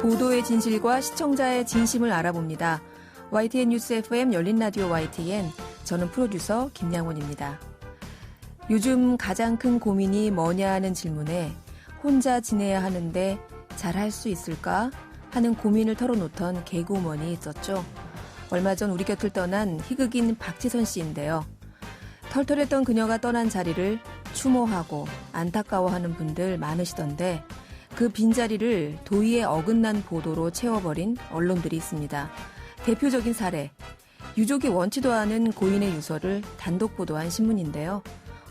보도의 진실과 시청자의 진심을 알아봅니다. YTN 뉴스 FM 열린 라디오 YTN, 저는 프로듀서 김양원입니다. 요즘 가장 큰 고민이 뭐냐 하는 질문에 혼자 지내야 하는데 잘할 수 있을까 하는 고민을 털어놓던 개그우먼이 있었죠. 얼마 전 우리 곁을 떠난 희극인 박지선 씨인데요. 털털했던 그녀가 떠난 자리를 추모하고 안타까워하는 분들 많으시던데 그 빈자리를 도의에 어긋난 보도로 채워버린 언론들이 있습니다. 대표적인 사례, 유족이 원치도 않은 고인의 유서를 단독 보도한 신문인데요.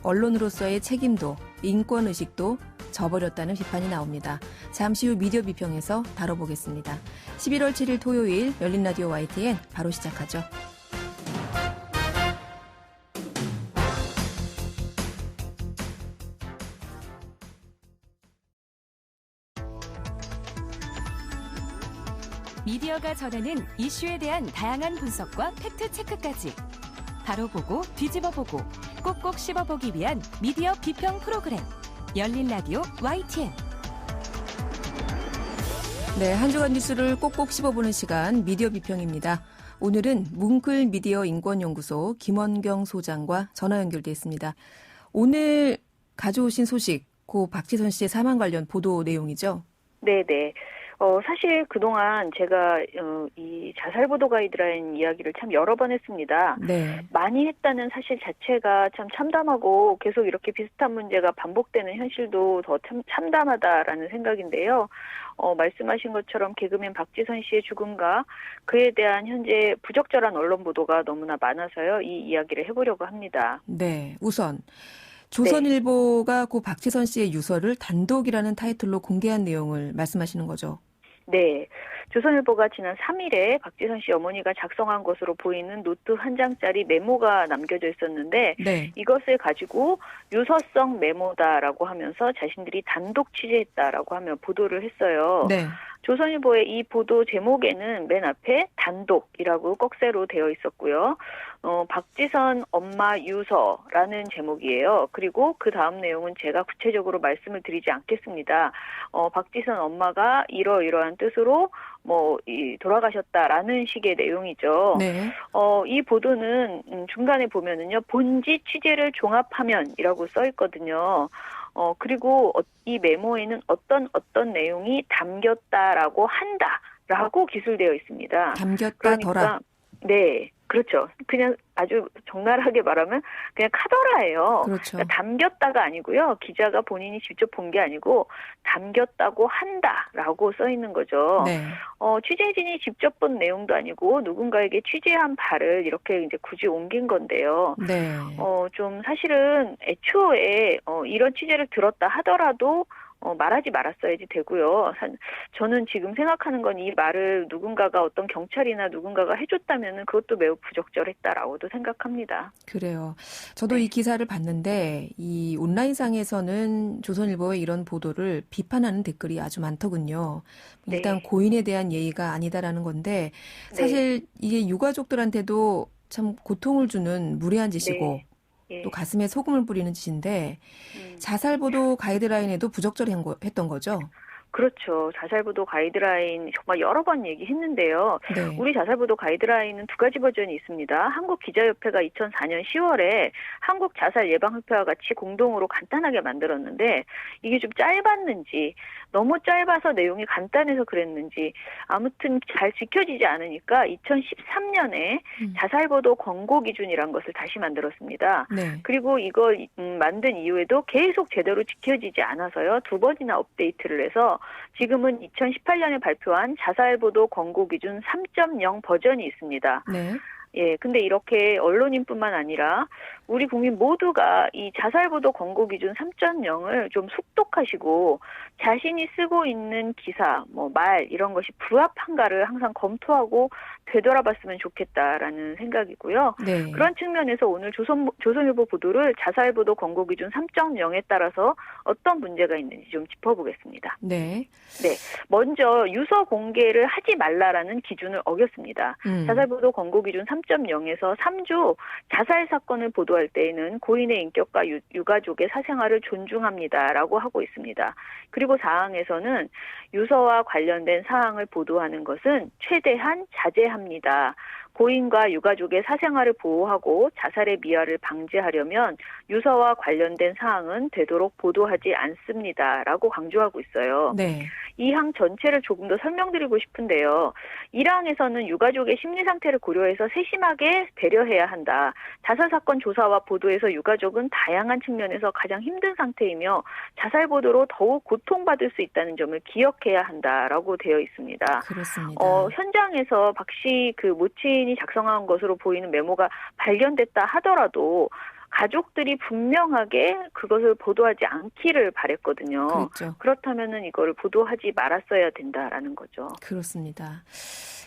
언론으로서의 책임도 인권의식도 저버렸다는 비판이 나옵니다. 잠시 후 미디어 비평에서 다뤄보겠습니다. 11월 7일 토요일 열린 라디오 YTN 바로 시작하죠. 미디어가 전하는 이슈에 대한 다양한 분석과 팩트체크까지 바로 보고 뒤집어 보고 꼭꼭 씹어보기 위한 미디어 비평 프로그램 열린 라디오 YTN. 네, 한 주간 뉴스를 꼭꼭 씹어보는 시간 미디어 비평입니다. 오늘은 뭉클 미디어 인권연구소 김원경 소장과 전화 연결돼 있습니다. 오늘 가져오신 소식, 고 박지선 씨의 사망 관련 보도 내용이죠? 네네. 사실 그동안 제가 이 자살보도 가이드라인 이야기를 참 여러 번 했습니다. 네. 많이 했다는 사실 자체가 참 참담하고 계속 이렇게 비슷한 문제가 반복되는 현실도 더 참담하다라는 생각인데요. 말씀하신 것처럼 개그맨 박지선 씨의 죽음과 그에 대한 현재 부적절한 언론 보도가 너무나 많아서요. 이 이야기를 해보려고 합니다. 네, 우선 조선일보가 고 박지선 씨의 유서를 단독이라는 타이틀로 공개한 내용을 말씀하시는 거죠? 네. 조선일보가 지난 3일에 박지선 씨 어머니가 작성한 것으로 보이는 노트 한 장짜리 메모가 남겨져 있었는데 네. 이것을 가지고 유서성 메모다라고 하면서 자신들이 단독 취재했다라고 하며 보도를 했어요. 네. 조선일보의 이 보도 제목에는 맨 앞에 단독이라고 꺽쇠로 되어 있었고요. 박지선 엄마 유서라는 제목이에요. 그리고 그 다음 내용은 제가 구체적으로 말씀을 드리지 않겠습니다. 박지선 엄마가 이러이러한 뜻으로 돌아가셨다라는 식의 내용이죠. 네. 이 보도는 중간에 보면은요, 본지 취재를 종합하면이라고 써 있거든요. 그리고 이 메모에는 어떤 내용이 담겼다라고 한다라고 기술되어 있습니다. 담겼다 그러니까, 더라. 네. 그렇죠. 그냥 아주 적나라하게 말하면 그냥 카더라예요. 그렇죠. 그러니까 담겼다가 아니고요. 기자가 본인이 직접 본 게 아니고 담겼다고 한다라고 써 있는 거죠. 네. 취재진이 직접 본 내용도 아니고 누군가에게 취재한 바를 이렇게 이제 굳이 옮긴 건데요. 네. 좀 사실은 애초에 이런 취재를 들었다 하더라도 말하지 말았어야지 되고요. 저는 지금 생각하는 건 이 말을 누군가가 어떤 경찰이나 누군가가 해줬다면은 그것도 매우 부적절했다라고도 생각합니다. 그래요. 저도 이 기사를 봤는데 이 온라인상에서는 조선일보의 이런 보도를 비판하는 댓글이 아주 많더군요. 일단 고인에 대한 예의가 아니다라는 건데 사실 이게 유가족들한테도 참 고통을 주는 무례한 짓이고 또 가슴에 소금을 뿌리는 짓인데 자살보도 가이드라인에도 부적절했던 거죠? 그렇죠. 자살보도 가이드라인 정말 여러 번 얘기했는데요. 네. 우리 자살보도 가이드라인은 두 가지 버전이 있습니다. 한국기자협회가 2004년 10월에 한국자살예방협회와 같이 공동으로 간단하게 만들었는데 이게 좀 짧았는지 너무 짧아서 내용이 간단해서 그랬는지 아무튼 잘 지켜지지 않으니까 2013년에 자살보도 권고기준이란 것을 다시 만들었습니다. 네. 그리고 이거 만든 이후에도 계속 제대로 지켜지지 않아서요. 두 번이나 업데이트를 해서 지금은 2018년에 발표한 자살보도 권고기준 3.0 버전이 있습니다. 네. 예, 근데 이렇게 언론인뿐만 아니라 우리 국민 모두가 이 자살보도 권고기준 3.0을 좀 숙독하시고 자신이 쓰고 있는 기사, 말 이런 것이 부합한가를 항상 검토하고 되돌아봤으면 좋겠다라는 생각이고요. 네. 그런 측면에서 오늘 조선일보 보도를 자살보도 권고기준 3.0에 따라서 어떤 문제가 있는지 좀 짚어보겠습니다. 네. 네, 먼저 유서 공개를 하지 말라라는 기준을 어겼습니다. 자살보도 권고기준 3.0에서 3주 자살 사건을 보도할 때에는 고인의 인격과 유가족의 사생활을 존중합니다라고 하고 있습니다. 그리고 사항에서는 유서와 관련된 사항을 보도하는 것은 최대한 자제합니다. 고인과 유가족의 사생활을 보호하고 자살의 미화를 방지하려면 유서와 관련된 사항은 되도록 보도하지 않습니다라고 강조하고 있어요. 네. 이 항 전체를 조금 더 설명드리고 싶은데요. 1항에서는 유가족의 심리 상태를 고려해서 세심하게 배려해야 한다. 자살 사건 조사와 보도에서 유가족은 다양한 측면에서 가장 힘든 상태이며 자살 보도로 더욱 고통받을 수 있다는 점을 기억해야 한다라고 되어 있습니다. 그렇습니다. 현장에서 박 씨 그 모친이 작성한 것으로 보이는 메모가 발견됐다 하더라도 가족들이 분명하게 그것을 보도하지 않기를 바랬거든요. 그렇죠. 그렇다면은 이거를 보도하지 말았어야 된다라는 거죠. 그렇습니다.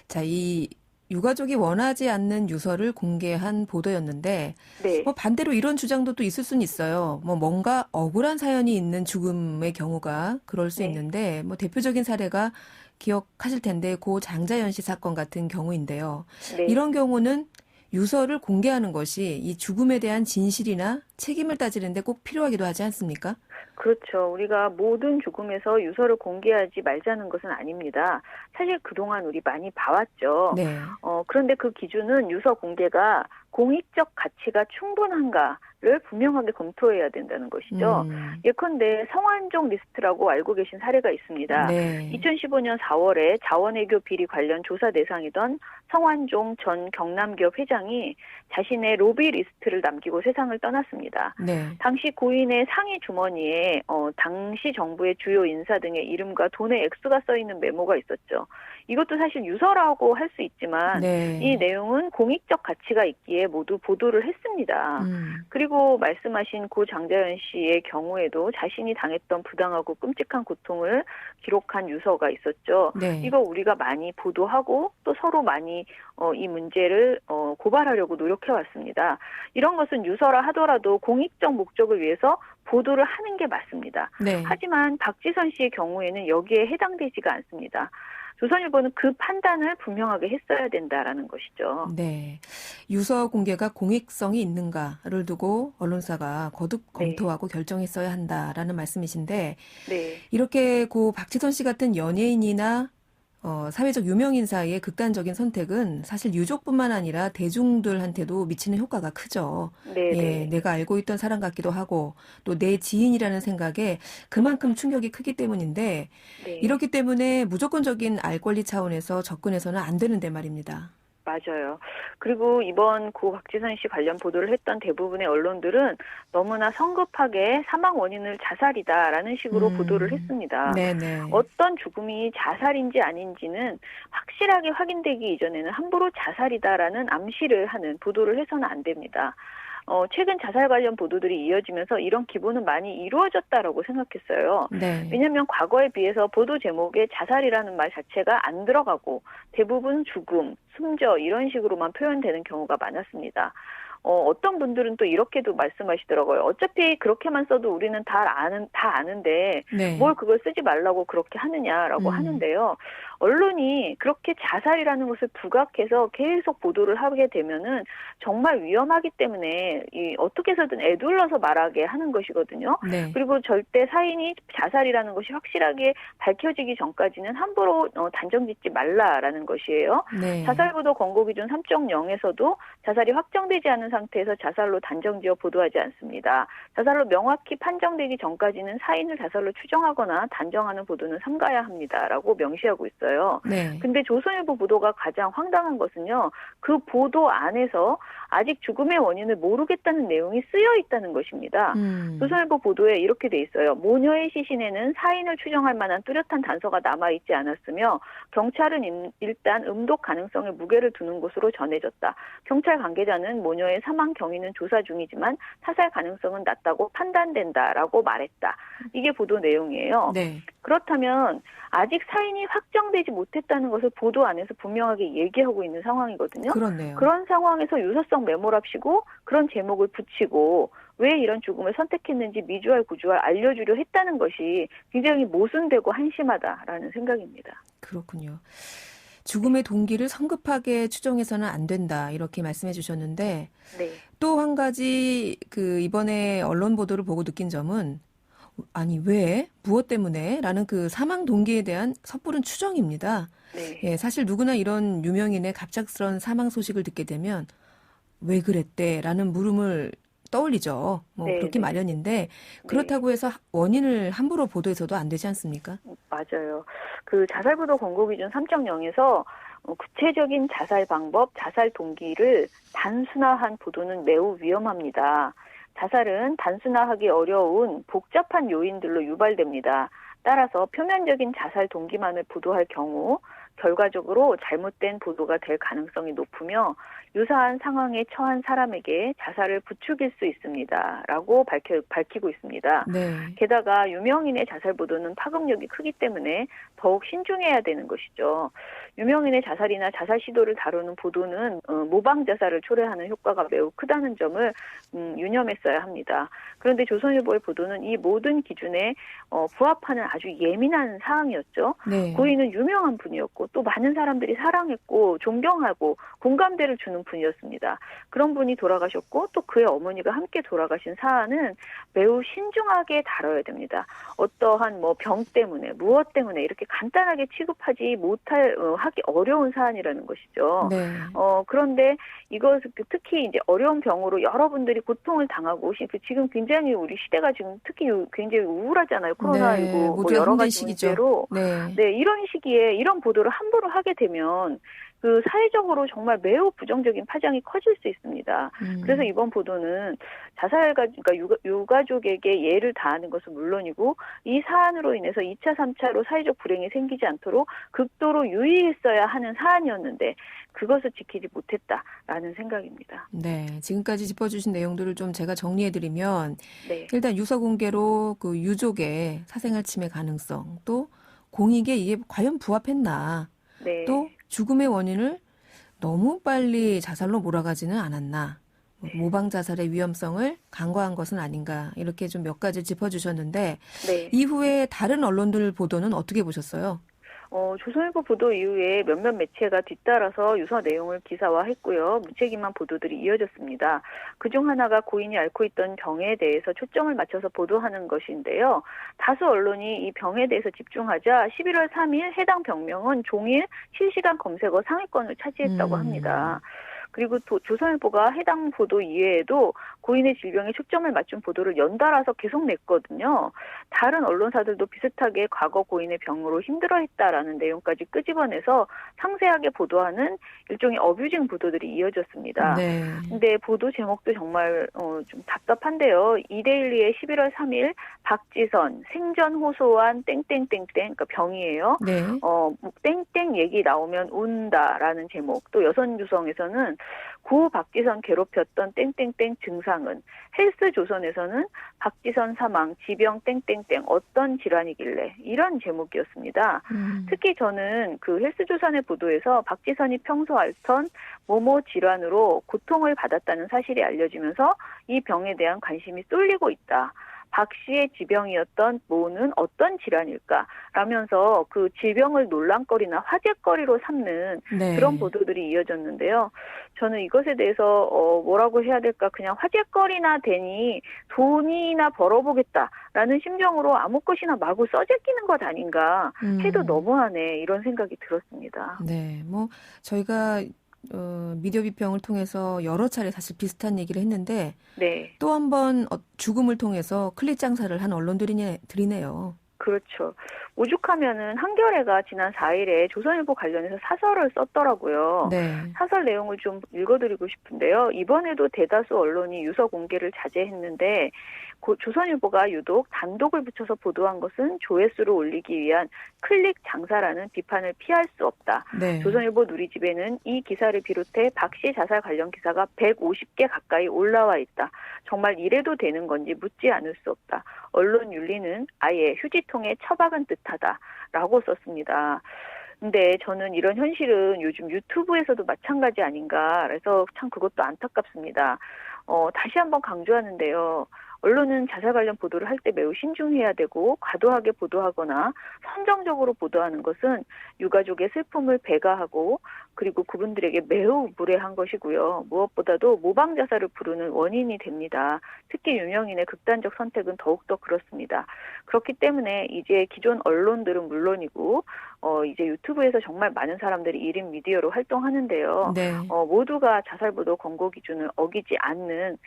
자, 이 유가족이 원하지 않는 유서를 공개한 보도였는데 네. 반대로 이런 주장도 또 있을 수는 있어요. 뭔가 억울한 사연이 있는 죽음의 경우가 그럴 수 네. 있는데 대표적인 사례가 기억하실 텐데 고 장자연 씨 사건 같은 경우인데요. 네. 이런 경우는 유서를 공개하는 것이 이 죽음에 대한 진실이나 책임을 따지는데 꼭 필요하기도 하지 않습니까? 그렇죠. 우리가 모든 죽음에서 유서를 공개하지 말자는 것은 아닙니다. 사실 그동안 우리 많이 봐왔죠. 네. 그런데 그 기준은 유서 공개가 공익적 가치가 충분한가를 분명하게 검토해야 된다는 것이죠. 예컨대 성완종 리스트라고 알고 계신 사례가 있습니다. 네. 2015년 4월에 자원외교 비리 관련 조사 대상이던 성완종 전 경남기업 회장이 자신의 로비 리스트를 남기고 세상을 떠났습니다. 네. 당시 고인의 상의 주머니에 당시 정부의 주요 인사 등의 이름과 돈의 액수가 써 있는 메모가 있었죠. 이것도 사실 유서라고 할 수 있지만 네. 이 내용은 공익적 가치가 있기에 모두 보도를 했습니다. 그리고 말씀하신 고 장자연 씨의 경우에도 자신이 당했던 부당하고 끔찍한 고통을 기록한 유서가 있었죠. 네. 이거 우리가 많이 보도하고 또 서로 많이 이 문제를 고발하려고 노력해왔습니다. 이런 것은 유서라 하더라도 공익적 목적을 위해서 보도를 하는 게 맞습니다. 네. 하지만 박지선 씨의 경우에는 여기에 해당되지가 않습니다. 조선일보는 그 판단을 분명하게 했어야 된다라는 것이죠. 네. 유서 공개가 공익성이 있는가를 두고 언론사가 거듭 검토하고 결정했어야 한다라는 말씀이신데 네. 이렇게 고 박지선 씨 같은 연예인이나 사회적 유명인사의 극단적인 선택은 사실 유족뿐만 아니라 대중들한테도 미치는 효과가 크죠. 네. 예, 내가 알고 있던 사람 같기도 하고 또 내 지인이라는 생각에 그만큼 충격이 크기 때문인데 네. 이렇기 때문에 무조건적인 알 권리 차원에서 접근해서는 안 되는데 말입니다. 맞아요. 그리고 이번 고 박지선 씨 관련 보도를 했던 대부분의 언론들은 너무나 성급하게 사망 원인을 자살이다라는 식으로 보도를 했습니다. 네네. 어떤 죽음이 자살인지 아닌지는 확실하게 확인되기 이전에는 함부로 자살이다라는 암시를 하는 보도를 해서는 안 됩니다. 최근 자살 관련 보도들이 이어지면서 이런 기본은 많이 이루어졌다라고 생각했어요. 네. 왜냐하면 과거에 비해서 보도 제목에 자살이라는 말 자체가 안 들어가고 대부분 죽음, 숨져 이런 식으로만 표현되는 경우가 많았습니다. 어떤 분들은 또 이렇게도 말씀하시더라고요. 어차피 그렇게만 써도 우리는 다 아는데 네. 뭘 그걸 쓰지 말라고 그렇게 하느냐라고 하는데요. 언론이 그렇게 자살이라는 것을 부각해서 계속 보도를 하게 되면은 정말 위험하기 때문에 어떻게 해서든 애둘러서 말하게 하는 것이거든요. 네. 그리고 절대 사인이 자살이라는 것이 확실하게 밝혀지기 전까지는 함부로 단정짓지 말라라는 것이에요. 네. 자살보도 권고기준 3.0에서도 자살이 확정되지 않은 상태에서 자살로 단정지어 보도하지 않습니다. 자살로 명확히 판정되기 전까지는 사인을 자살로 추정하거나 단정하는 보도는 삼가야 합니다라고 명시하고 있어요. 네. 근데 조선일보 보도가 가장 황당한 것은요. 그 보도 안에서 아직 죽음의 원인을 모르겠다는 내용이 쓰여 있다는 것입니다. 조선일보 보도에 이렇게 돼 있어요. 모녀의 시신에는 사인을 추정할 만한 뚜렷한 단서가 남아있지 않았으며 경찰은 일단 음독 가능성에 무게를 두는 것으로 전해졌다. 경찰 관계자는 모녀의 사망 경위는 조사 중이지만 타살 가능성은 낮다고 판단된다라고 말했다. 이게 보도 내용이에요. 네. 그렇다면 아직 사인이 확정되지 못했다는 것을 보도 안에서 분명하게 얘기하고 있는 상황이거든요. 그렇네요. 그런 상황에서 유서성 메모랍시고 그런 제목을 붙이고 왜 이런 죽음을 선택했는지 미주알 구주알 알려주려 했다는 것이 굉장히 모순되고 한심하다라는 생각입니다. 그렇군요. 죽음의 동기를 성급하게 추정해서는 안 된다. 이렇게 말씀해 주셨는데 네. 또 한 가지 이번에 언론 보도를 보고 느낀 점은 아니 왜? 무엇 때문에? 라는 그 사망 동기에 대한 섣부른 추정입니다. 네. 예, 사실 누구나 이런 유명인의 갑작스런 사망 소식을 듣게 되면 왜 그랬대? 라는 물음을 떠올리죠. 뭐 네, 그렇게 네. 마련인데 그렇다고 해서 원인을 함부로 보도해서도 안 되지 않습니까? 맞아요. 그 자살보도 권고기준 3.0에서 구체적인 자살 방법, 자살 동기를 단순화한 보도는 매우 위험합니다. 자살은 단순화하기 어려운 복잡한 요인들로 유발됩니다. 따라서 표면적인 자살 동기만을 보도할 경우 결과적으로 잘못된 보도가 될 가능성이 높으며 유사한 상황에 처한 사람에게 자살을 부추길 수 있습니다. 라고 밝히고 있습니다. 네. 게다가 유명인의 자살 보도는 파급력이 크기 때문에 더욱 신중해야 되는 것이죠. 유명인의 자살이나 자살 시도를 다루는 보도는 모방 자살을 초래하는 효과가 매우 크다는 점을 유념했어야 합니다. 그런데 조선일보의 보도는 이 모든 기준에 부합하는 아주 예민한 사항이었죠. 네. 고인은 유명한 분이었고 또 많은 사람들이 사랑했고 존경하고 공감대를 주는 분이었습니다. 그런 분이 돌아가셨고 또 그의 어머니가 함께 돌아가신 사안은 매우 신중하게 다뤄야 됩니다. 어떠한 병 때문에 무엇 때문에 이렇게 간단하게 취급하지 하기 어려운 사안이라는 것이죠. 네. 그런데 이것 특히 이제 어려운 병으로 여러분들이 고통을 당하고 지금 굉장히 우리 시대가 지금 특히 굉장히 우울하잖아요. 코로나19 네, 모두가 여러 힘든 가지 시기죠. 문제로 네, 이런 시기에 이런 보도를 함부로 하게 되면 그 사회적으로 정말 매우 부정적인 파장이 커질 수 있습니다. 그래서 이번 보도는 그러니까 유가족에게 예를 다하는 것은 물론이고 이 사안으로 인해서 2차, 3차로 사회적 불행이 생기지 않도록 극도로 유의했어야 하는 사안이었는데 그것을 지키지 못했다라는 생각입니다. 네, 지금까지 짚어주신 내용들을 좀 제가 정리해드리면 네. 일단 유서 공개로 그 유족의 사생활 침해 가능성 또 공익에 이게 과연 부합했나 네. 또 죽음의 원인을 너무 빨리 자살로 몰아가지는 않았나 모방 자살의 위험성을 간과한 것은 아닌가 이렇게 좀 몇 가지 짚어주셨는데 네. 이후에 다른 언론들 보도는 어떻게 보셨어요? 조선일보 보도 이후에 몇몇 매체가 뒤따라서 유서 내용을 기사화했고요. 무책임한 보도들이 이어졌습니다. 그중 하나가 고인이 앓고 있던 병에 대해서 초점을 맞춰서 보도하는 것인데요. 다수 언론이 이 병에 대해서 집중하자 11월 3일 해당 병명은 종일 실시간 검색어 상위권을 차지했다고 합니다. 그리고 조선일보가 해당 보도 이외에도 고인의 질병에 초점을 맞춘 보도를 연달아서 계속 냈거든요. 다른 언론사들도 비슷하게 과거 고인의 병으로 힘들어했다라는 내용까지 끄집어내서 상세하게 보도하는 일종의 어뷰징 보도들이 이어졌습니다. 네. 근데 보도 제목도 정말 좀 답답한데요. 이데일리의 11월 3일 박지선 생전 호소한 땡땡땡땡 그러니까 병이에요. 네. 땡땡 얘기 나오면 운다라는 제목. 또 여선주성에서는 고 박지선 괴롭혔던 땡땡땡 증상은 헬스조선에서는 박지선 사망 지병 땡땡땡 어떤 질환이길래 이런 제목이었습니다. 특히 저는 그 헬스조선의 보도에서 박지선이 평소 앓던 모모 질환으로 고통을 받았다는 사실이 알려지면서 이 병에 대한 관심이 쏠리고 있다. 박 씨의 지병이었던 모는 어떤 질환일까? 라면서 그 질병을 논란거리나 화제거리로 삼는 네. 그런 보도들이 이어졌는데요. 저는 이것에 대해서 뭐라고 해야 될까? 그냥 화제거리나 되니 돈이나 벌어보겠다라는 심정으로 아무 것이나 마구 써제끼는 것 아닌가 해도 너무하네 이런 생각이 들었습니다. 네, 저희가 미디어 비평을 통해서 여러 차례 사실 비슷한 얘기를 했는데 네. 또 한 번 죽음을 통해서 클릭 장사를 한 언론들이네요. 그렇죠. 오죽하면은 한겨레가 지난 4일에 조선일보 관련해서 사설을 썼더라고요. 네. 사설 내용을 좀 읽어드리고 싶은데요. 이번에도 대다수 언론이 유서 공개를 자제했는데 조선일보가 유독 단독을 붙여서 보도한 것은 조회수를 올리기 위한 클릭 장사라는 비판을 피할 수 없다. 네. 조선일보 누리집에는 이 기사를 비롯해 박 씨 자살 관련 기사가 150개 가까이 올라와 있다. 정말 이래도 되는 건지 묻지 않을 수 없다. 언론 윤리는 아예 휴지통에 처박은 듯하다라고 썼습니다. 근데 저는 이런 현실은 요즘 유튜브에서도 마찬가지 아닌가. 그래서 참 그것도 안타깝습니다. 다시 한번 강조하는데요. 언론은 자살 관련 보도를 할 때 매우 신중해야 되고 과도하게 보도하거나 선정적으로 보도하는 것은 유가족의 슬픔을 배가하고 그리고 그분들에게 매우 무례한 것이고요. 무엇보다도 모방 자살을 부르는 원인이 됩니다. 특히 유명인의 극단적 선택은 더욱더 그렇습니다. 그렇기 때문에 이제 기존 언론들은 물론이고 이제 유튜브에서 정말 많은 사람들이 1인 미디어로 활동하는데요. 네. 모두가 자살 보도 권고 기준을 어기지 않는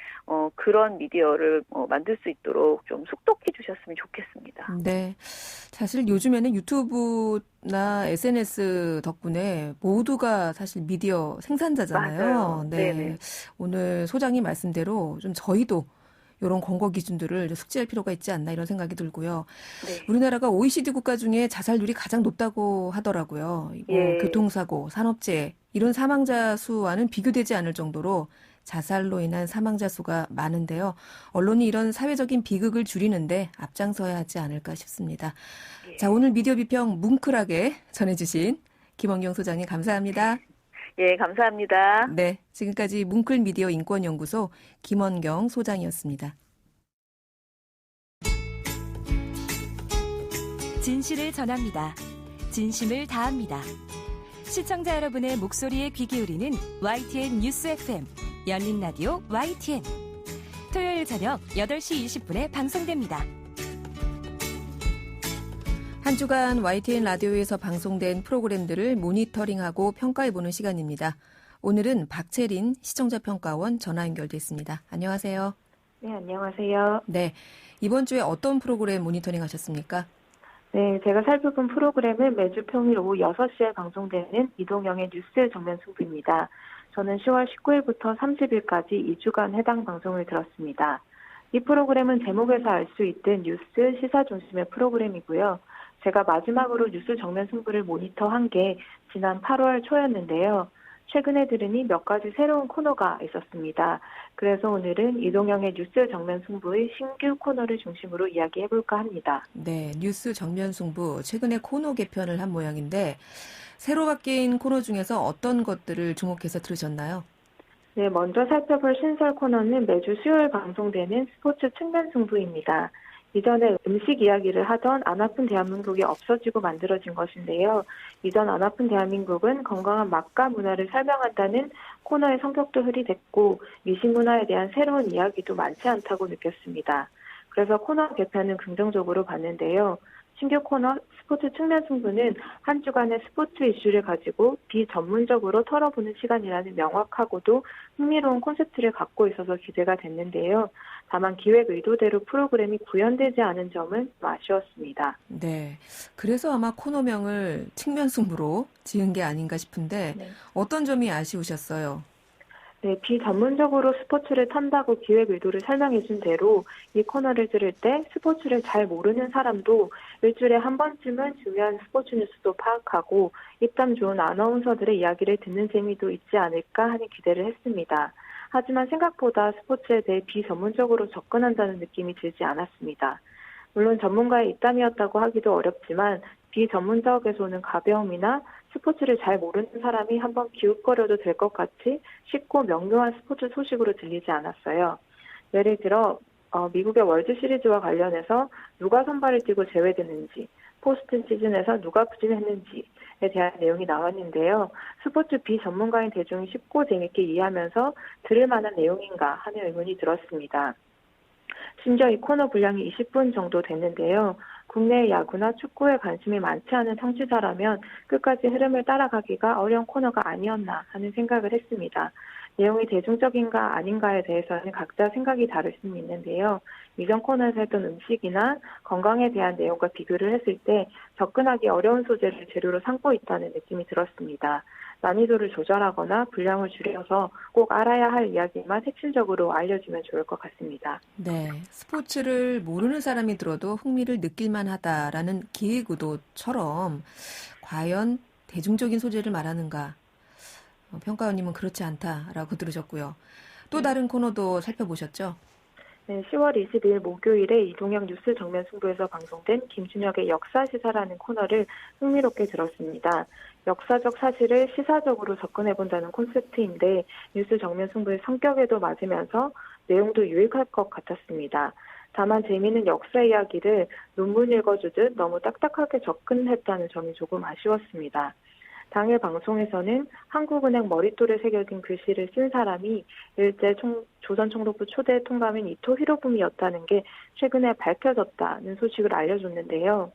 그런 미디어를 만들 수 있도록 좀 속독해 주셨으면 좋겠습니다. 네. 사실 요즘에는 유튜브나 SNS 덕분에 모두가 사실 미디어 생산자잖아요. 맞아요. 네. 네네. 오늘 소장님 말씀대로 좀 저희도 이런 권고 기준들을 숙지할 필요가 있지 않나 이런 생각이 들고요. 네. 우리나라가 OECD 국가 중에 자살률이 가장 높다고 하더라고요. 예. 교통사고, 산업재해 이런 사망자 수와는 비교되지 않을 정도로 자살로 인한 사망자 수가 많은데요. 언론이 이런 사회적인 비극을 줄이는데 앞장서야 하지 않을까 싶습니다. 예. 자, 오늘 미디어 비평 뭉클하게 전해주신 김원경 소장님 감사합니다. 예, 감사합니다. 네, 지금까지 뭉클 미디어 인권연구소 김원경 소장이었습니다. 진실을 전합니다. 진심을 다합니다. 시청자 여러분의 목소리에 귀 기울이는 YTN 뉴스 FM 열린 라디오 YTN. 토요일 저녁 8시 20분에 방송됩니다. 한 주간 YTN 라디오에서 방송된 프로그램들을 모니터링하고 평가해보는 시간입니다. 오늘은 박채린 시청자평가원 전화 연결됐습니다. 안녕하세요. 네, 안녕하세요. 네, 이번 주에 어떤 프로그램 모니터링 하셨습니까? 네, 제가 살펴본 프로그램은 매주 평일 오후 6시에 방송되는 이동영의 뉴스 정면 승부입니다. 저는 10월 19일부터 30일까지 2주간 해당 방송을 들었습니다. 이 프로그램은 제목에서 알 수 있듯 뉴스 시사 중심의 프로그램이고요. 제가 마지막으로 뉴스 정면 승부를 모니터한 게 지난 8월 초였는데요. 최근에 들으니 몇 가지 새로운 코너가 있었습니다. 그래서 오늘은 이동영의 뉴스 정면 승부의 신규 코너를 중심으로 이야기해볼까 합니다. 네, 뉴스 정면 승부 최근에 코너 개편을 한 모양인데 새로 바뀐 코너 중에서 어떤 것들을 주목해서 들으셨나요? 네, 먼저 살펴볼 신설 코너는 매주 수요일 방송되는 스포츠 측면 승부입니다. 이전에 음식 이야기를 하던 안 아픈 대한민국이 없어지고 만들어진 것인데요. 이전 안 아픈 대한민국은 건강한 맛과 문화를 설명한다는 코너의 성격도 흐릿했고 미식 문화에 대한 새로운 이야기도 많지 않다고 느꼈습니다. 그래서 코너 개편은 긍정적으로 봤는데요. 신규 코너 스포츠 측면 승부는 한 주간의 스포츠 이슈를 가지고 비전문적으로 털어보는 시간이라는 명확하고도 흥미로운 콘셉트를 갖고 있어서 기대가 됐는데요. 다만 기획 의도대로 프로그램이 구현되지 않은 점은 좀 아쉬웠습니다. 네, 그래서 아마 코너명을 측면 승부로 지은 게 아닌가 싶은데 네. 어떤 점이 아쉬우셨어요? 네, 비전문적으로 스포츠를 탄다고 기획 의도를 설명해 준 대로 이 코너를 들을 때 스포츠를 잘 모르는 사람도 일주일에 한 번쯤은 중요한 스포츠 뉴스도 파악하고 입담 좋은 아나운서들의 이야기를 듣는 재미도 있지 않을까 하는 기대를 했습니다. 하지만 생각보다 스포츠에 대해 비전문적으로 접근한다는 느낌이 들지 않았습니다. 물론 전문가의 입담이었다고 하기도 어렵지만 비전문적에서 오는 가벼움이나 스포츠를 잘 모르는 사람이 한번 기웃거려도 될 것 같이 쉽고 명료한 스포츠 소식으로 들리지 않았어요. 예를 들어 미국의 월드 시리즈와 관련해서 누가 선발을 뛰고 제외됐는지, 포스트 시즌에서 누가 부진했는지에 대한 내용이 나왔는데요. 스포츠 비전문가인 대중이 쉽고 재밌게 이해하면서 들을 만한 내용인가 하는 의문이 들었습니다. 심지어 이 코너 분량이 20분 정도 됐는데요. 국내의 야구나 축구에 관심이 많지 않은 청취자라면 끝까지 흐름을 따라가기가 어려운 코너가 아니었나 하는 생각을 했습니다. 내용이 대중적인가 아닌가에 대해서는 각자 생각이 다를 수는 있는데요. 이전 코너에서 했던 음식이나 건강에 대한 내용과 비교를 했을 때 접근하기 어려운 소재를 재료로 삼고 있다는 느낌이 들었습니다. 난이도를 조절하거나 분량을 줄여서 꼭 알아야 할 이야기만 핵심적으로 알려주면 좋을 것 같습니다. 네, 스포츠를 모르는 사람이 들어도 흥미를 느낄만 하다라는 기획 의도처럼 과연 대중적인 소재를 말하는가? 평가원님은 그렇지 않다라고 들으셨고요. 또 다른 코너도 살펴보셨죠? 네, 10월 20일 목요일에 이동영 뉴스 정면 승부에서 방송된 김준혁의 역사시사라는 코너를 흥미롭게 들었습니다. 역사적 사실을 시사적으로 접근해본다는 콘셉트인데 뉴스 정면 승부의 성격에도 맞으면서 내용도 유익할 것 같았습니다. 다만 재미있는 역사 이야기를 논문 읽어주듯 너무 딱딱하게 접근했다는 점이 조금 아쉬웠습니다. 당일 방송에서는 한국은행 머릿돌에 새겨진 글씨를 쓴 사람이 일제 조선총독부 초대 통감인 이토 히로부미였다는 게 최근에 밝혀졌다는 소식을 알려줬는데요.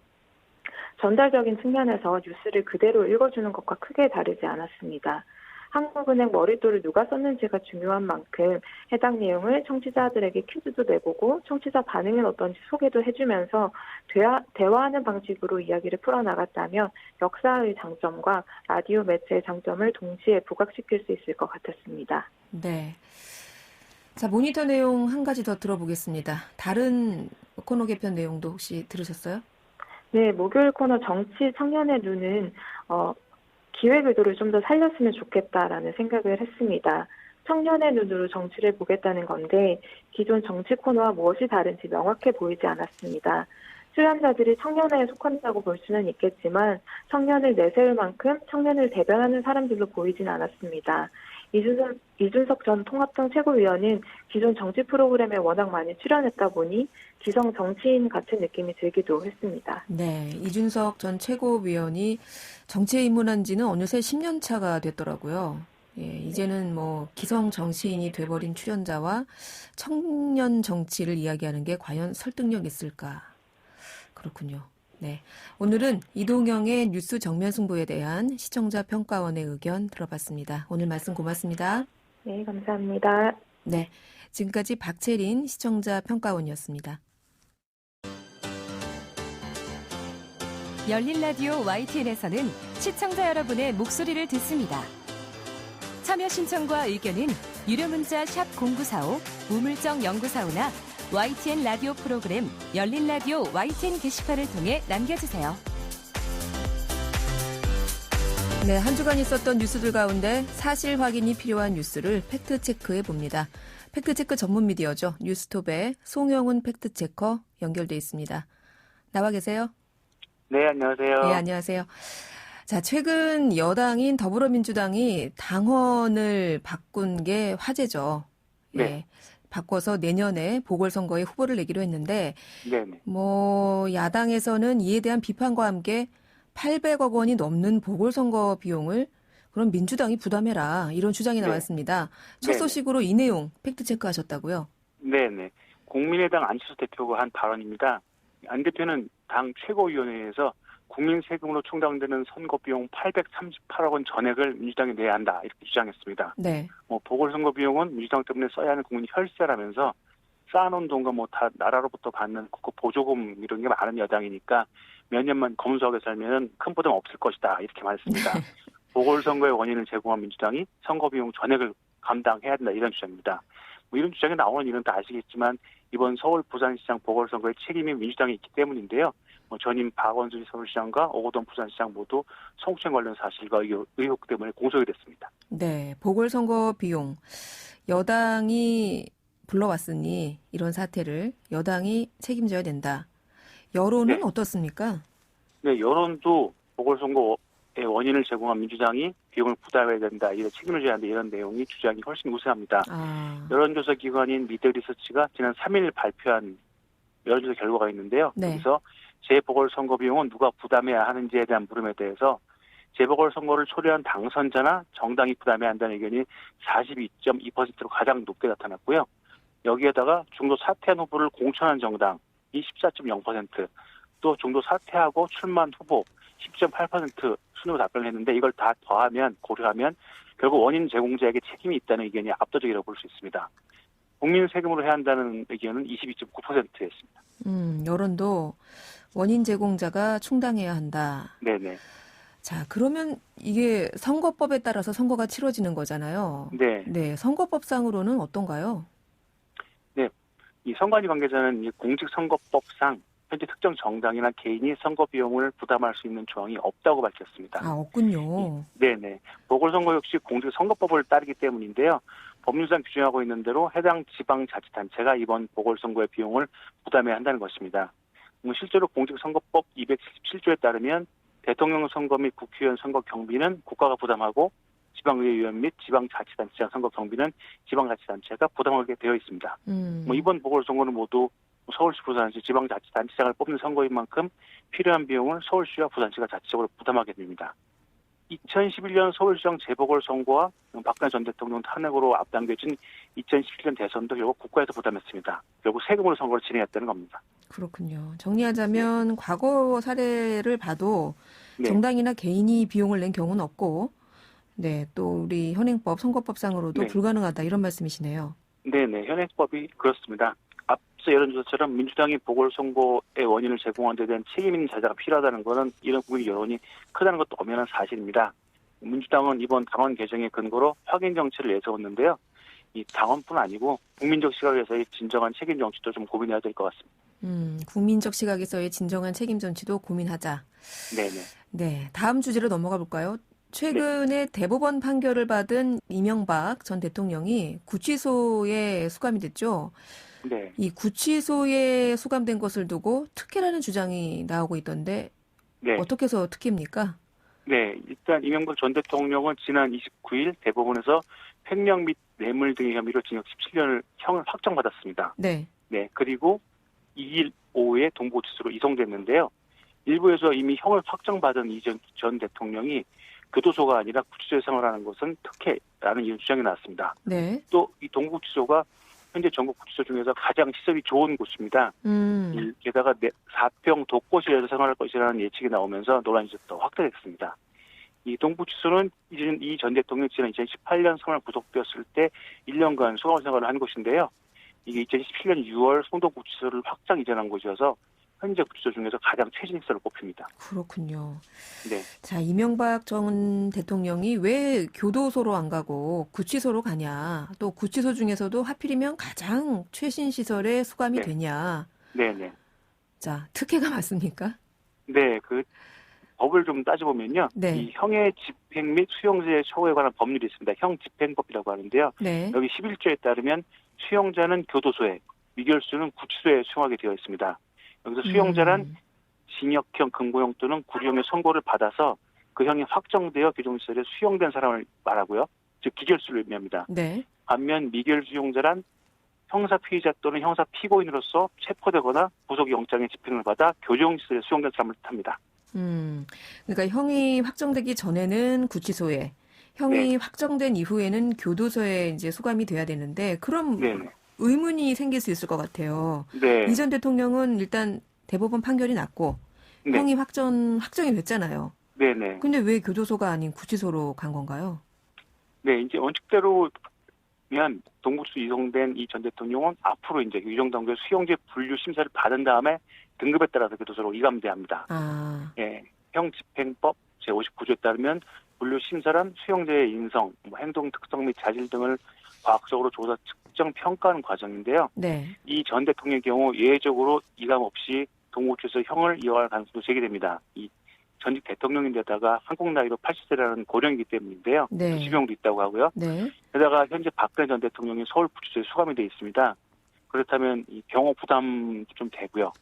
전달적인 측면에서 뉴스를 그대로 읽어주는 것과 크게 다르지 않았습니다. 한국은행 머릿돌을 누가 썼는지가 중요한 만큼 해당 내용을 청취자들에게 퀴즈도 내보고 청취자 반응은 어떤지 소개도 해주면서 대화하는 방식으로 이야기를 풀어나갔다면 역사의 장점과 라디오 매체의 장점을 동시에 부각시킬 수 있을 것 같았습니다. 네. 자, 모니터 내용 한 가지 더 들어보겠습니다. 다른 코너 개편 내용도 혹시 들으셨어요? 네, 목요일 코너 정치 청년의 눈은 기획 의도를 좀 더 살렸으면 좋겠다라는 생각을 했습니다. 청년의 눈으로 정치를 보겠다는 건데 기존 정치 코너와 무엇이 다른지 명확해 보이지 않았습니다. 출연자들이 청년회에 속한다고 볼 수는 있겠지만 청년을 내세울 만큼 청년을 대변하는 사람들로 보이진 않았습니다. 이준석 전 통합당 최고위원은 기존 정치 프로그램에 워낙 많이 출연했다 보니 기성 정치인 같은 느낌이 들기도 했습니다. 네, 이준석 전 최고위원이 정치에 입문한 지는 어느새 10년 차가 됐더라고요. 예, 이제는 뭐 기성 정치인이 돼버린 출연자와 청년 정치를 이야기하는 게 과연 설득력 있을까? 그렇군요. 네, 오늘은 이동영의 뉴스 정면 승부에 대한 시청자 평가원의 의견 들어봤습니다. 오늘 말씀 고맙습니다. 네, 감사합니다. 네, 지금까지 박채린 시청자 평가원이었습니다. 열린 라디오 YTN에서는 시청자 여러분의 목소리를 듣습니다. 참여 신청과 의견은 유료 문자 샵 0945, 우물정 0945나 YTN 라디오 프로그램 열린 라디오 YTN 게시판을 통해 남겨주세요. 네, 한 주간 있었던 뉴스들 가운데 사실 확인이 필요한 뉴스를 팩트체크해 봅니다. 팩트체크 전문 미디어죠. 뉴스톱의 송영훈 팩트체커 연결돼 있습니다. 나와 계세요? 네, 안녕하세요. 네, 안녕하세요. 자, 최근 여당인 더불어민주당이 당헌을 바꾼 게 화제죠. 예. 네. 바꿔서 내년에 보궐선거에 후보를 내기로 했는데, 네네. 야당에서는 이에 대한 비판과 함께 800억 원이 넘는 보궐선거 비용을 그럼 민주당이 부담해라, 이런 주장이 나왔습니다. 첫 네네. 소식으로 이 내용 팩트체크 하셨다고요? 네네. 국민의당 안철수 대표가 한 발언입니다. 안 대표는 당 최고위원회에서 국민 세금으로 충당되는 선거 비용 838억 원 전액을 민주당이 내야 한다, 이렇게 주장했습니다. 네. 보궐선거 비용은 민주당 때문에 써야 하는 국민이 혈세라면서 쌓아놓은 돈과 다 나라로부터 받는 보조금 이런 게 많은 여당이니까 몇 년만 검소하게 살면 큰 부담 없을 것이다, 이렇게 말했습니다. 보궐선거의 원인을 제공한 민주당이 선거 비용 전액을 감당해야 된다, 이런 주장입니다. 이런 주장이 나오는 이유는 다 아시겠지만 이번 서울 부산시장 보궐선거의 책임이 민주당이 있기 때문인데요. 전임 박원순 서울시장과 오거돈 부산시장 모두 성추행 관련 사실과 의혹 때문에 공소가 됐습니다. 네, 보궐선거 비용 여당이 불러왔으니 이런 사태를 여당이 책임져야 된다. 여론은 네. 어떻습니까? 네, 여론도 보궐선거의 원인을 제공한 민주당이 비용을 부담해야 된다, 이런 책임을 져야 한다, 이런 내용이 주장이 훨씬 우세합니다. 여론조사 기관인 미더리서치가 지난 3일 발표한 여론조사 결과가 있는데요. 네. 여기서 재보궐선거 비용은 누가 부담해야 하는지에 대한 물음에 대해서 재보궐선거를 초래한 당선자나 정당이 부담해야 한다는 의견이 42.2%로 가장 높게 나타났고요. 여기에다가 중도 사퇴한 후보를 공천한 정당 24.0%, 또 중도 사퇴하고 출마한 후보 10.8% 순으로 답변을 했는데 이걸 다 고려하면 결국 원인 제공자에게 책임이 있다는 의견이 압도적이라고 볼 수 있습니다. 국민 세금으로 해야 한다는 의견은 22.9%였습니다. 여론도 원인 제공자가 충당해야 한다. 네네. 자, 그러면 이게 선거법에 따라서 선거가 치러지는 거잖아요. 네. 네, 선거법상으로는 어떤가요? 네. 이 선관위 관계자는 공직선거법상 현재 특정 정당이나 개인이 선거 비용을 부담할 수 있는 조항이 없다고 밝혔습니다. 없군요. 네네. 보궐선거 역시 공직선거법을 따르기 때문인데요. 법률상 규정하고 있는 대로 해당 지방자치단체가 이번 보궐선거의 비용을 부담해야 한다는 것입니다. 실제로 공직선거법 277조에 따르면 대통령 선거 및 국회의원 선거 경비는 국가가 부담하고 지방의회의원 및 지방자치단체장 선거 경비는 지방자치단체가 부담하게 되어 있습니다. 이번 보궐선거는 모두 서울시, 부산시 지방자치단체장을 뽑는 선거인 만큼 필요한 비용을 서울시와 부산시가 자체적으로 부담하게 됩니다. 2011년 서울시장 재보궐선거와 박근혜 전 대통령 탄핵으로 앞당겨진 2017년 대선도 결국 국가에서 부담했습니다. 결국 세금으로 선거를 진행했다는 겁니다. 그렇군요. 정리하자면 과거 사례를 봐도 네. 정당이나 개인이 비용을 낸 경우는 없고, 네, 또 우리 현행법, 선거법상으로도 네. 불가능하다 이런 말씀이시네요. 네네, 현행법이 그렇습니다. 앞서 여론조사처럼 민주당이 보궐선거의 원인을 제공한 데 대한 책임 있는 자세가 필요하다는 것은 이런 국민 여론이 크다는 것도 엄연한 사실입니다. 민주당은 이번 당원 개정의 근거로 확인 정치를 내세웠는데요. 이 당원뿐 아니고 국민적 시각에서의 진정한 책임 정치도 좀 고민해야 될 것 같습니다. 국민적 시각에서의 진정한 책임 정치도 고민하자. 네네. 네, 다음 주제로 넘어가 볼까요? 최근에 대법원 판결을 받은 이명박 전 대통령이 구치소에 수감이 됐죠. 네. 이 구치소에 수감된 것을 두고 특혜라는 주장이 나오고 있던데 네. 어떻게 해서 특혜입니까? 네. 일단 이명박 전 대통령은 지난 29일 대법원에서 횡령 및 뇌물 등의 혐의로 징역 17년을 형을 확정받았습니다. 네. 네. 그리고 2일 오후에 동부구치소로 이송됐는데요. 일부에서 이미 형을 확정받은 이 전 대통령이 교도소가 아니라 구치소에 생활하는 것은 특혜라는 이런 주장이 나왔습니다. 네. 또 이 동부구치소가 현재 전국 구치소 중에서 가장 시설이 좋은 곳입니다. 게다가 4평 독거실에서 생활할 것이라는 예측이 나오면서 논란이 더 확대됐습니다. 이 동부구치소는 이 전 대통령이 지난 2018년 3월 구속되었을 때 1년간 수감 생활을 한 곳인데요. 이게 2017년 6월 송도구치소를 확장 이전한 곳이어서 현재 구치소 중에서 가장 최신 시설로 꼽힙니다. 그렇군요. 네. 자, 이명박 전 대통령이 왜 교도소로 안 가고 구치소로 가냐? 또 구치소 중에서도 하필이면 가장 최신 시설에 수감이 네. 되냐? 네네. 자, 특혜가 맞습니까? 네, 법을 좀 따져보면요. 네. 이 형의 집행 및 수용자의 처우에 관한 법률이 있습니다. 형집행법이라고 하는데요. 네. 여기 11조에 따르면 수용자는 교도소에, 미결수는 구치소에 수용하게 되어 있습니다. 여기서 수용자란 징역형, 금고형 또는 구류형의 선고를 받아서 그 형이 확정되어 규정시설에 수용된 사람을 말하고요. 즉 기결수를 의미합니다. 네. 반면 미결 수용자란 형사 피의자 또는 형사 피고인으로서 체포되거나 구속영장의 집행을 받아 교정시설에 수용된 사람을 뜻합니다. 그러니까 형이 확정되기 전에는 구치소에, 형이 네. 확정된 이후에는 교도소에 이제 수감이 돼야 되는데 그럼 네네. 의문이 생길 수 있을 것 같아요. 네. 이 전 대통령은 일단 대법원 판결이 났고 네. 형이 확정이 됐잖아요. 네네. 근데 왜 교도소가 아닌 구치소로 간 건가요? 네, 이제 원칙대로면 동부구치소 이송된 이 전 대통령은 앞으로 이제 유정당국의 수용제 분류 심사를 받은 다음에 등급에 따라서 교도소로 이감돼야 합니다. 아, 예, 형집행법 제59조에 따르면 분류 심사란 수용자의 인성, 행동 특성 및 자질 등을 과학적으로 조사, 측정, 평가하는 과정인데요. 네. 이 전 대통령의 경우 예외적으로 이감 없이 동부구치소에서 형을 이어갈 가능성도 제기됩니다. 이 전직 대통령인데다가 한국 나이로 80세라는 고령이기 때문인데요. 네. 지병도 있다고 하고요. 네. 게다가 현재 박근혜 전 대통령이 서울구치소에 수감이 되어 있습니다. 그렇다면 이 병호 부담도 좀 되고요.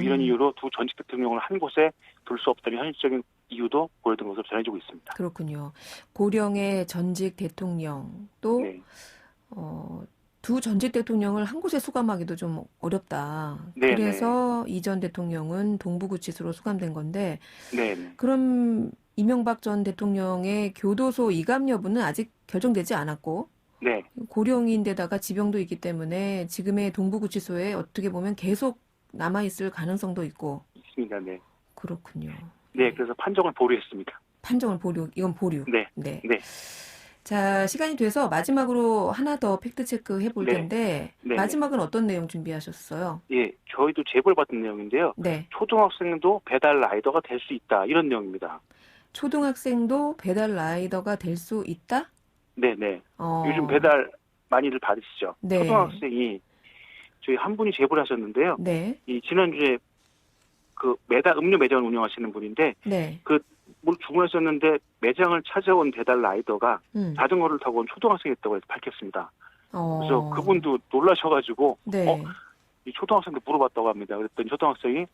이런 이유로 두 전직 대통령을 한 곳에 둘 수 없다는 현실적인 이유도 보여준 것으로 전해지고 있습니다. 그렇군요. 고령의 전직 대통령 또 네. 두 전직 대통령을 한 곳에 수감하기도 좀 어렵다. 네네. 그래서 이 전 대통령은 동부구치소로 수감된 건데 네. 그럼 이명박 전 대통령의 교도소 이감 여부는 아직 결정되지 않았고 네. 고령인데다가 지병도 있기 때문에 지금의 동부구치소에 어떻게 보면 계속 남아있을 가능성도 있고. 있습니다. 네. 그렇군요. 네. 그래서 판정을 보류했습니다. 판정을 이건 보류. 네. 네. 네. 자, 시간이 돼서 마지막으로 하나 더 팩트체크 해볼 네. 텐데 네. 마지막은 어떤 내용 준비하셨어요? 예, 저희도 제보를 받은 내용인데요. 네. 초등학생도 배달 라이더가 될 수 있다. 이런 내용입니다. 초등학생도 배달 라이더가 될 수 있다? 네네. 요즘 배달 많이들 받으시죠? 네. 초등학생이 저희 한 분이 제보를 하셨는데요. 네. 이 지난주에 음료 매장을 운영하시는 분인데 네. 뭘 주문하셨는데 매장을 찾아온 배달 라이더가 자전거를 타고 온 초등학생이었다고 해서 밝혔습니다. 그래서 그분도 놀라셔가지고 네. 이 초등학생도 물어봤다고 합니다. 그랬더니 초등학생이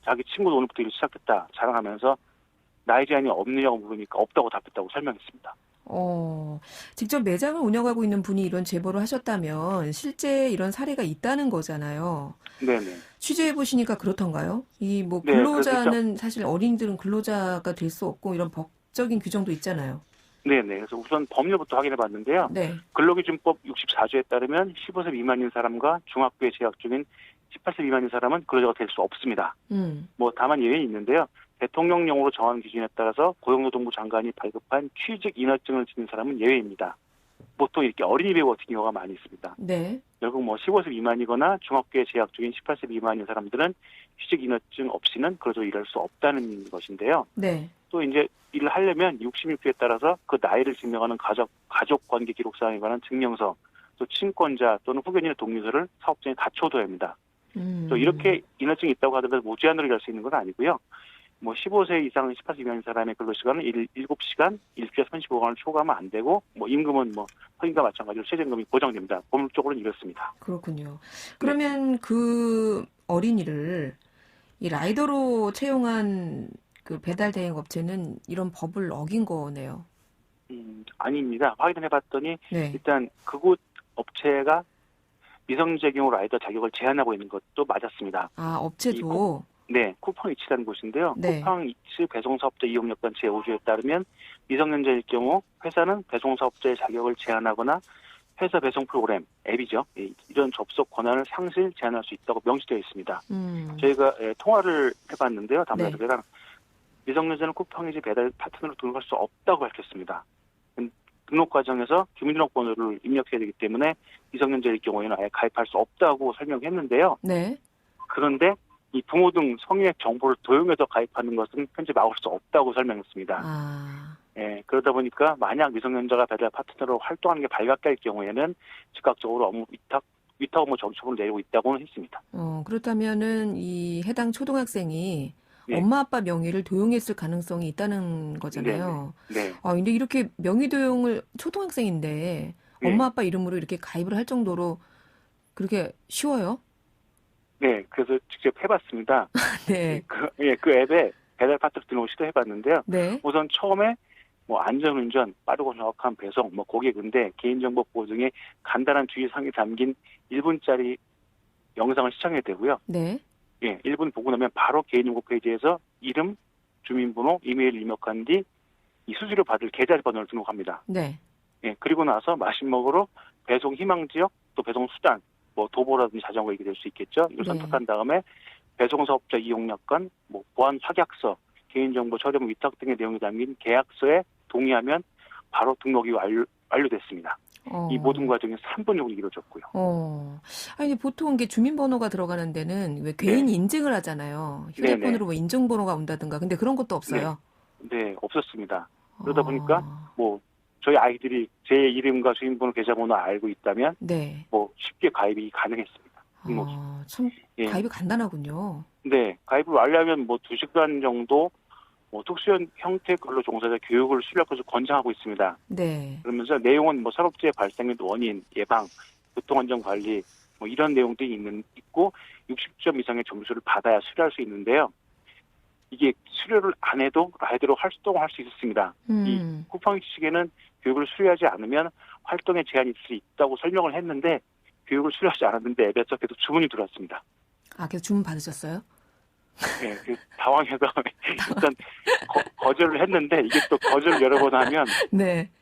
자기 친구도 오늘부터 일을 시작했다 자랑하면서 나이 제한이 없느냐고 물으니까 없다고 답했다고 설명했습니다. 직접 매장을 운영하고 있는 분이 이런 제보를 하셨다면 실제 이런 사례가 있다는 거잖아요. 네네. 취재해 보시니까 그렇던가요? 이 뭐 네, 근로자는 사실 어린이들은 근로자가 될 수 없고 이런 법적인 규정도 있잖아요. 네네. 그래서 우선 법률부터 확인해 봤는데요. 네. 근로기준법 64조에 따르면 15세 미만인 사람과 중학교에 재학 중인 18세 미만인 사람은 근로자가 될 수 없습니다. 뭐 다만 예외는 있는데요. 대통령령으로 정한 기준에 따라서 고용노동부 장관이 발급한 취직 인허증을 지닌 사람은 예외입니다. 보통 이렇게 어린이 배우 같은 경우가 많이 있습니다. 네. 결국 뭐 15세 미만이거나 중학교에 재학 중인 18세 미만인 사람들은 취직 인허증 없이는 근로자로 일할 수 없다는 것인데요. 네. 또 이제 일을 하려면 66세에 따라서 그 나이를 증명하는 가족 관계 기록 사항에 관한 증명서, 또 친권자 또는 후견인의 동의서를 사업장에 갖춰둬야 합니다. 또 이렇게 인허증이 있다고 하더라도 무제한으로 일할 수 있는 건 아니고요. 뭐 15세 이상 18세 미만인 사람의 근로시간은 7시간, 일주일에 35시간을 초과하면 안 되고, 뭐 임금은 뭐 허위과 마찬가지로 최저임금이 고정됩니다. 법률적으로는 이렇습니다. 그렇군요. 그러면 그 어린이를 이 라이더로 채용한 그 배달 대행 업체는 이런 법을 어긴 거네요. 아닙니다. 확인해 봤더니 네. 일단 그곳 업체가 미성년자 경우 라이더 자격을 제한하고 있는 것도 맞았습니다. 아, 업체도. 네, 쿠팡 이츠라는 곳인데요. 네. 쿠팡 이츠 배송사업자 이용요건 제5조에 따르면 미성년자일 경우 회사는 배송사업자의 자격을 제한하거나 회사 배송 프로그램, 앱이죠. 이런 접속 권한을 상실 제한할 수 있다고 명시되어 있습니다. 저희가 통화를 해봤는데요. 담당자들이랑 미성년자는 쿠팡 이츠 배달 파트너로 등록할 수 없다고 밝혔습니다. 등록 과정에서 주민등록번호를 입력해야 되기 때문에 미성년자일 경우에는 아예 가입할 수 없다고 설명했는데요. 네. 그런데 이 부모 등 성인의 정보를 도용해서 가입하는 것은 현재 막을 수 없다고 설명했습니다. 그러다 보니까 만약 미성년자가 배달 파트너로 활동하는 게 발각될 경우에는 즉각적으로 업무 위탁 업무 정처분을 내리고 있다고는 했습니다. 그렇다면은 이 해당 초등학생이 네. 엄마 아빠 명의를 도용했을 가능성이 있다는 거잖아요. 네. 근데 이렇게 명의 도용을 초등학생인데 네. 엄마 아빠 이름으로 이렇게 가입을 할 정도로 그렇게 쉬워요? 네, 그래서 직접 해봤습니다. 네. 그 앱에 배달 파트너 등록을 시도해봤는데요. 네. 우선 처음에 뭐 안전운전, 빠르고 정확한 배송, 뭐 고객 응대, 개인정보 보호 등의 간단한 주의사항이 담긴 1분짜리 영상을 시청해야 되고요. 네. 1분 보고 나면 바로 개인정보 페이지에서 이름, 주민번호, 이메일을 입력한 뒤 이 수수료 받을 계좌번호를 등록합니다. 네. 그리고 나서 마신 먹으로 배송 희망 지역, 또 배송 수단, 뭐 도보라든지 자전거 이게 될 수 있겠죠. 이걸 네. 선택한 다음에 배송사업자 이용약관, 뭐 보안 확약서, 개인정보 처리무 위탁 등의 내용이 담긴 계약서에 동의하면 바로 등록이 완료됐습니다. 이 모든 과정이 3분 정도 이루어졌고요. 아니 보통 이게 주민번호가 들어가는 데는 왜 개인 인증을 하잖아요. 휴대폰으로 뭐 인증번호가 온다든가. 근데 그런 것도 없어요. 네, 없었습니다. 그러다 보니까 뭐 저희 아이들이 제 이름과 주민번호 계좌번호 알고 있다면 뭐 쉽게 가입이 가능했습니다. 등록이. 참 가입이 간단하군요. 네, 가입을 완료하면 뭐 2시간 정도 뭐 특수형 형태 근로 종사자 교육을 수료할 것을 권장하고 있습니다. 네. 그러면서 내용은 뭐 산업재해 발생 및 원인, 예방, 교통안전 관리 뭐 이런 내용들이 있고 60점 이상의 점수를 받아야 수료할 수 있는데요. 이게 수료를 안 해도 라이더로 활동할 수 있었습니다. 이 쿠팡 측에는 교육을 수료하지 않으면 활동에 제한이 있을 수 있다고 설명을 했는데 교육을 수료하지 않았는데 앱에서 계속 주문이 들어왔습니다. 계속 주문 받으셨어요? 네, 당황해서 일단 거절을 했는데 이게 또 거절을 여러 번 하면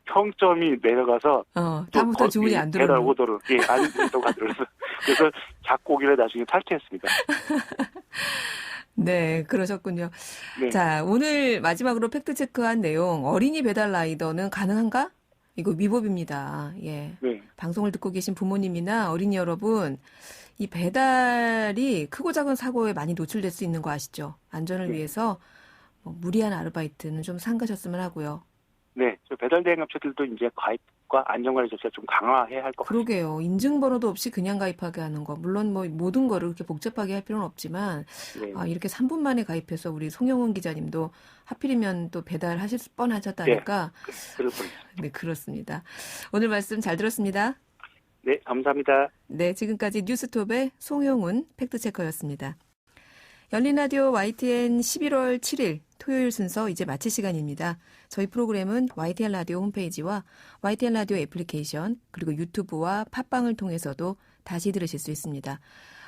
평점이 내려가서 다음부터 주문이 안 들어오는. 배달 오더를 안 된다고 하더라고요. 그래서 작곡이를 나중에 탈퇴했습니다. 네, 그러셨군요. 네. 자, 오늘 마지막으로 팩트체크한 내용, 어린이 배달 라이더는 가능한가? 이거 위법입니다. 네. 방송을 듣고 계신 부모님이나 어린이 여러분, 이 배달이 크고 작은 사고에 많이 노출될 수 있는 거 아시죠? 안전을 위해서 무리한 아르바이트는 좀 삼가셨으면 하고요. 네, 저 배달 대행 업체들도 이제 가입과 안전관리 조치를 좀 강화해야 할 것 같아요. 그러게요. 인증번호도 없이 그냥 가입하게 하는 거. 물론 뭐 모든 거를 그렇게 복잡하게 할 필요는 없지만 이렇게 3분 만에 가입해서 우리 송영훈 기자님도 하필이면 또 배달하실 뻔하셨다니까. 네, 그렇습니다. 오늘 말씀 잘 들었습니다. 네, 감사합니다. 네, 지금까지 뉴스톱의 송영훈 팩트체커였습니다. 열린 라디오 YTN 11월 7일 토요일 순서 이제 마칠 시간입니다. 저희 프로그램은 YTN 라디오 홈페이지와 YTN 라디오 애플리케이션 그리고 유튜브와 팟빵을 통해서도 다시 들으실 수 있습니다.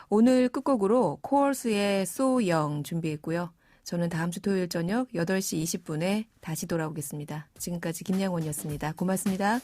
오늘 끝곡으로 코얼스의 So Young 준비했고요. 저는 다음 주 토요일 저녁 8시 20분에 다시 돌아오겠습니다. 지금까지 김양원이었습니다. 고맙습니다.